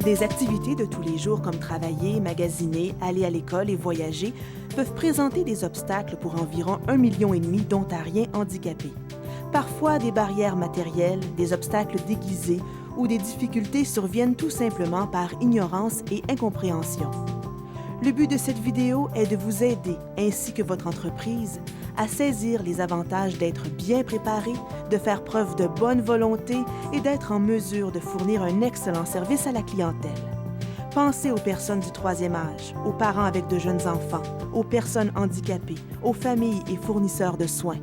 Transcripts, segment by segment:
Des activités de tous les jours comme travailler, magasiner, aller à l'école et voyager peuvent présenter des obstacles pour environ 1,5 million d'Ontariens handicapés. Parfois, des barrières matérielles, des obstacles déguisés ou des difficultés surviennent tout simplement par ignorance et incompréhension. Le but de cette vidéo est de vous aider, ainsi que votre entreprise, à saisir les avantages d'être bien préparé, de faire preuve de bonne volonté et d'être en mesure de fournir un excellent service à la clientèle. Pensez aux personnes du troisième âge, aux parents avec de jeunes enfants, aux personnes handicapées, aux familles et fournisseurs de soins.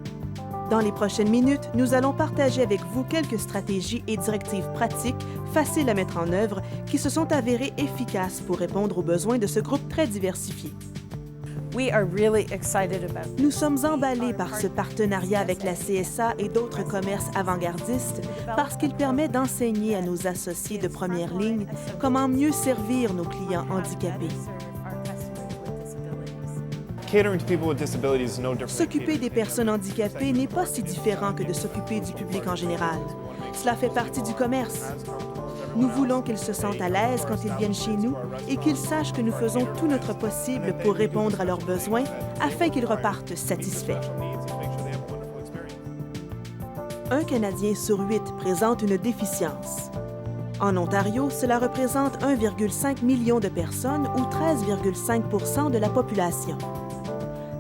Dans les prochaines minutes, nous allons partager avec vous quelques stratégies et directives pratiques faciles à mettre en œuvre qui se sont avérées efficaces pour répondre aux besoins de ce groupe très diversifié. Nous sommes emballés par ce partenariat avec la CSA et d'autres commerces avant-gardistes parce qu'il permet d'enseigner à nos associés de première ligne comment mieux servir nos clients handicapés. S'occuper des personnes handicapées n'est pas si différent que de s'occuper du public en général. Cela fait partie du commerce. Nous voulons qu'ils se sentent à l'aise quand ils viennent chez nous et qu'ils sachent que nous faisons tout notre possible pour répondre à leurs besoins afin qu'ils repartent satisfaits. Un Canadien sur 8 présente une déficience. En Ontario, cela représente 1,5 million de personnes ou 13,5 % de la population.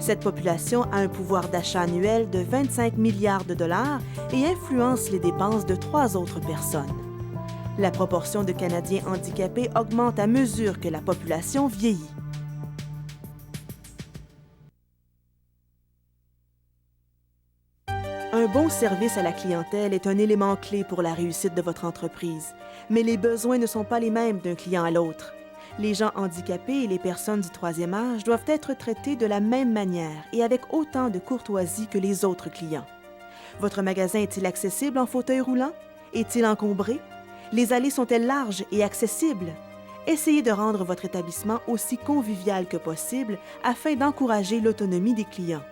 Cette population a un pouvoir d'achat annuel de 25 milliards de dollars et influence les dépenses de 3 autres personnes. La proportion de Canadiens handicapés augmente à mesure que la population vieillit. Un bon service à la clientèle est un élément clé pour la réussite de votre entreprise, mais les besoins ne sont pas les mêmes d'un client à l'autre. Les gens handicapés et les personnes du troisième âge doivent être traités de la même manière et avec autant de courtoisie que les autres clients. Votre magasin est-il accessible en fauteuil roulant? Est-il encombré? Les allées sont-elles larges et accessibles? Essayez de rendre votre établissement aussi convivial que possible afin d'encourager l'autonomie des clients.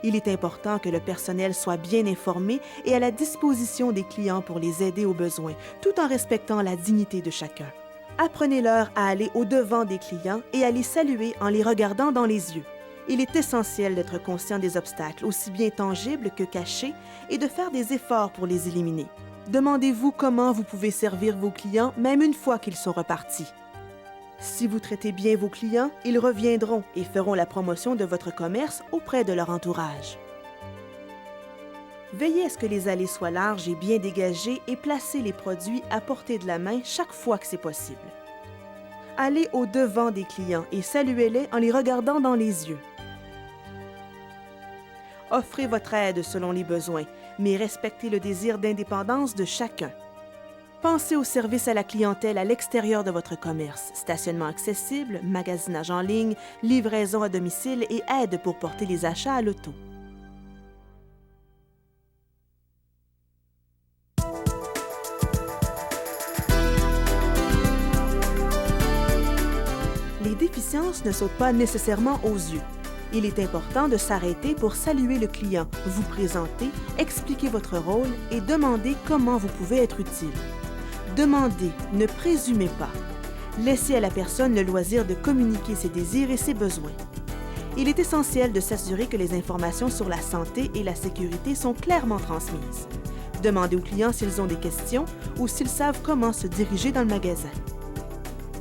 Il est important que le personnel soit bien informé et à la disposition des clients pour les aider aux besoins, tout en respectant la dignité de chacun. Apprenez-leur à aller au-devant des clients et à les saluer en les regardant dans les yeux. Il est essentiel d'être conscient des obstacles, aussi bien tangibles que cachés, et de faire des efforts pour les éliminer. Demandez-vous comment vous pouvez servir vos clients, même une fois qu'ils sont repartis. Si vous traitez bien vos clients, ils reviendront et feront la promotion de votre commerce auprès de leur entourage. Veillez à ce que les allées soient larges et bien dégagées et placez les produits à portée de la main chaque fois que c'est possible. Allez au-devant des clients et saluez-les en les regardant dans les yeux. Offrez votre aide selon les besoins, mais respectez le désir d'indépendance de chacun. Pensez au service à la clientèle à l'extérieur de votre commerce, stationnement accessible, magasinage en ligne, livraison à domicile et aide pour porter les achats à l'auto. Les déficiences ne sautent pas nécessairement aux yeux. Il est important de s'arrêter pour saluer le client, vous présenter, expliquer votre rôle et demander comment vous pouvez être utile. Demandez, ne présumez pas. Laissez à la personne le loisir de communiquer ses désirs et ses besoins. Il est essentiel de s'assurer que les informations sur la santé et la sécurité sont clairement transmises. Demandez aux clients s'ils ont des questions ou s'ils savent comment se diriger dans le magasin.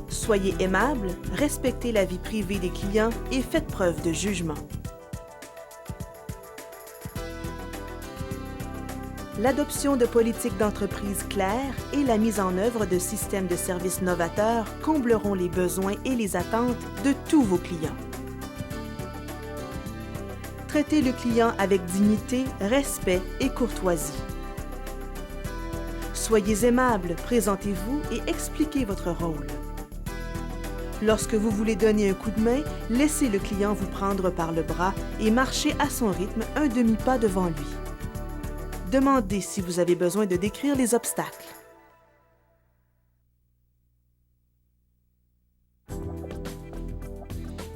Soyez aimable, respectez la vie privée des clients et faites preuve de jugement. L'adoption de politiques d'entreprise claires et la mise en œuvre de systèmes de services novateurs combleront les besoins et les attentes de tous vos clients. Traitez le client avec dignité, respect et courtoisie. Soyez aimable, présentez-vous et expliquez votre rôle. Lorsque vous voulez donner un coup de main, laissez le client vous prendre par le bras et marchez à son rythme un demi-pas devant lui. Demandez si vous avez besoin de décrire les obstacles.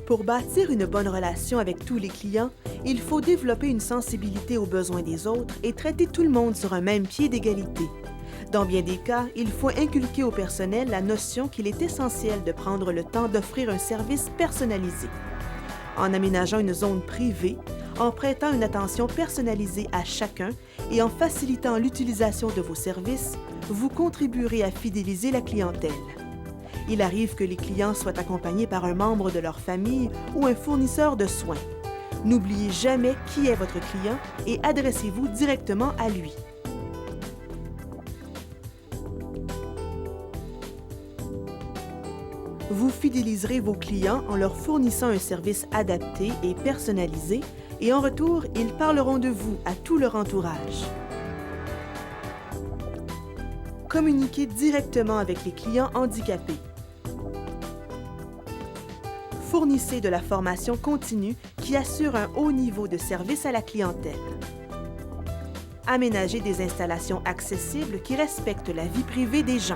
Pour bâtir une bonne relation avec tous les clients, il faut développer une sensibilité aux besoins des autres et traiter tout le monde sur un même pied d'égalité. Dans bien des cas, il faut inculquer au personnel la notion qu'il est essentiel de prendre le temps d'offrir un service personnalisé. En aménageant une zone privée, en prêtant une attention personnalisée à chacun et en facilitant l'utilisation de vos services, vous contribuerez à fidéliser la clientèle. Il arrive que les clients soient accompagnés par un membre de leur famille ou un fournisseur de soins. N'oubliez jamais qui est votre client et adressez-vous directement à lui. Vous fidéliserez vos clients en leur fournissant un service adapté et personnalisé et en retour, ils parleront de vous à tout leur entourage. Communiquez directement avec les clients handicapés. Fournissez de la formation continue qui assure un haut niveau de service à la clientèle. Aménagez des installations accessibles qui respectent la vie privée des gens.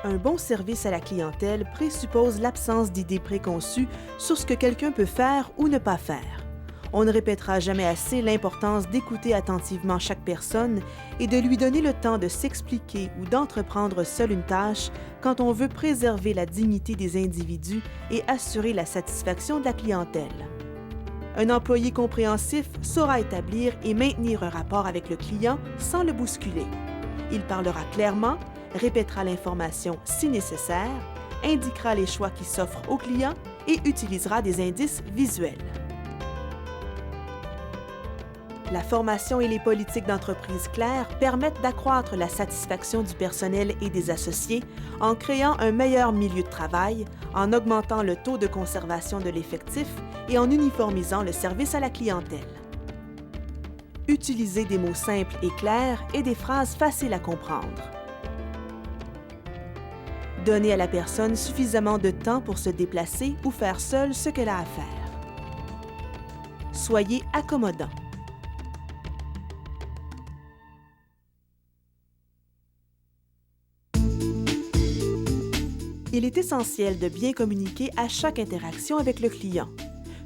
Un bon service à la clientèle présuppose l'absence d'idées préconçues sur ce que quelqu'un peut faire ou ne pas faire. On ne répétera jamais assez l'importance d'écouter attentivement chaque personne et de lui donner le temps de s'expliquer ou d'entreprendre seul une tâche quand on veut préserver la dignité des individus et assurer la satisfaction de la clientèle. Un employé compréhensif saura établir et maintenir un rapport avec le client sans le bousculer. Il parlera clairement, répétera l'information si nécessaire, indiquera les choix qui s'offrent au client et utilisera des indices visuels. La formation et les politiques d'entreprise claires permettent d'accroître la satisfaction du personnel et des associés en créant un meilleur milieu de travail, en augmentant le taux de conservation de l'effectif et en uniformisant le service à la clientèle. Utilisez des mots simples et clairs et des phrases faciles à comprendre. Donnez à la personne suffisamment de temps pour se déplacer ou faire seule ce qu'elle a à faire. Soyez accommodant. Il est essentiel de bien communiquer à chaque interaction avec le client.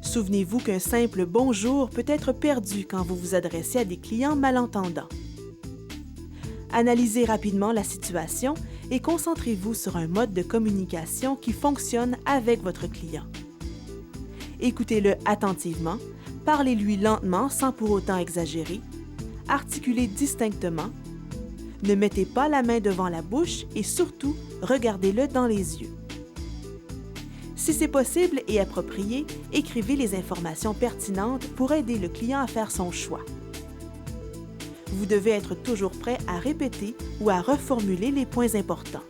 Souvenez-vous qu'un simple « bonjour » peut être perdu quand vous vous adressez à des clients malentendants. Analysez rapidement la situation et concentrez-vous sur un mode de communication qui fonctionne avec votre client. Écoutez-le attentivement, parlez-lui lentement sans pour autant exagérer, articulez distinctement, ne mettez pas la main devant la bouche et surtout, regardez-le dans les yeux. Si c'est possible et approprié, écrivez les informations pertinentes pour aider le client à faire son choix. Vous devez être toujours prêt à répéter ou à reformuler les points importants.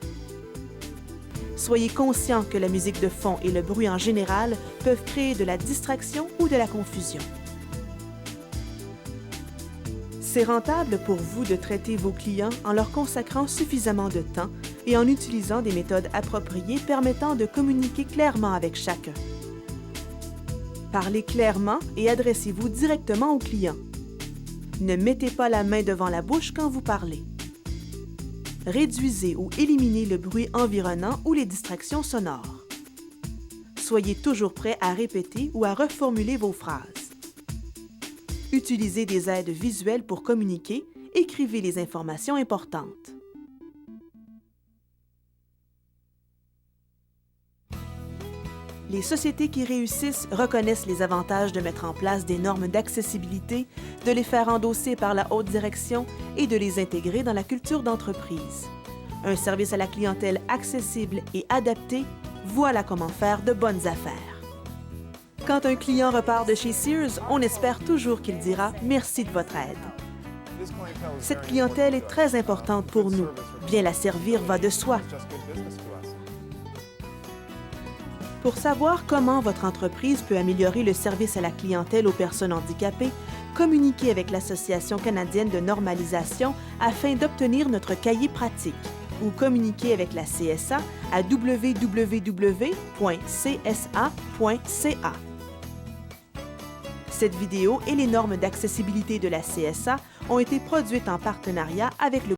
Soyez conscient que la musique de fond et le bruit en général peuvent créer de la distraction ou de la confusion. C'est rentable pour vous de traiter vos clients en leur consacrant suffisamment de temps et en utilisant des méthodes appropriées permettant de communiquer clairement avec chacun. Parlez clairement et adressez-vous directement au client. Ne mettez pas la main devant la bouche quand vous parlez. Réduisez ou éliminez le bruit environnant ou les distractions sonores. Soyez toujours prêt à répéter ou à reformuler vos phrases. Utilisez des aides visuelles pour communiquer, écrivez les informations importantes. Les sociétés qui réussissent reconnaissent les avantages de mettre en place des normes d'accessibilité, de les faire endosser par la haute direction et de les intégrer dans la culture d'entreprise. Un service à la clientèle accessible et adapté, voilà comment faire de bonnes affaires. Quand un client repart de chez Sears, on espère toujours qu'il dira « Merci de votre aide ». Cette clientèle est très importante pour nous. Bien la servir va de soi. Pour savoir comment votre entreprise peut améliorer le service à la clientèle aux personnes handicapées, communiquez avec l'Association canadienne de normalisation afin d'obtenir notre cahier pratique ou communiquez avec la CSA à www.csa.ca. Cette vidéo et les normes d'accessibilité de la CSA ont été produites en partenariat avec le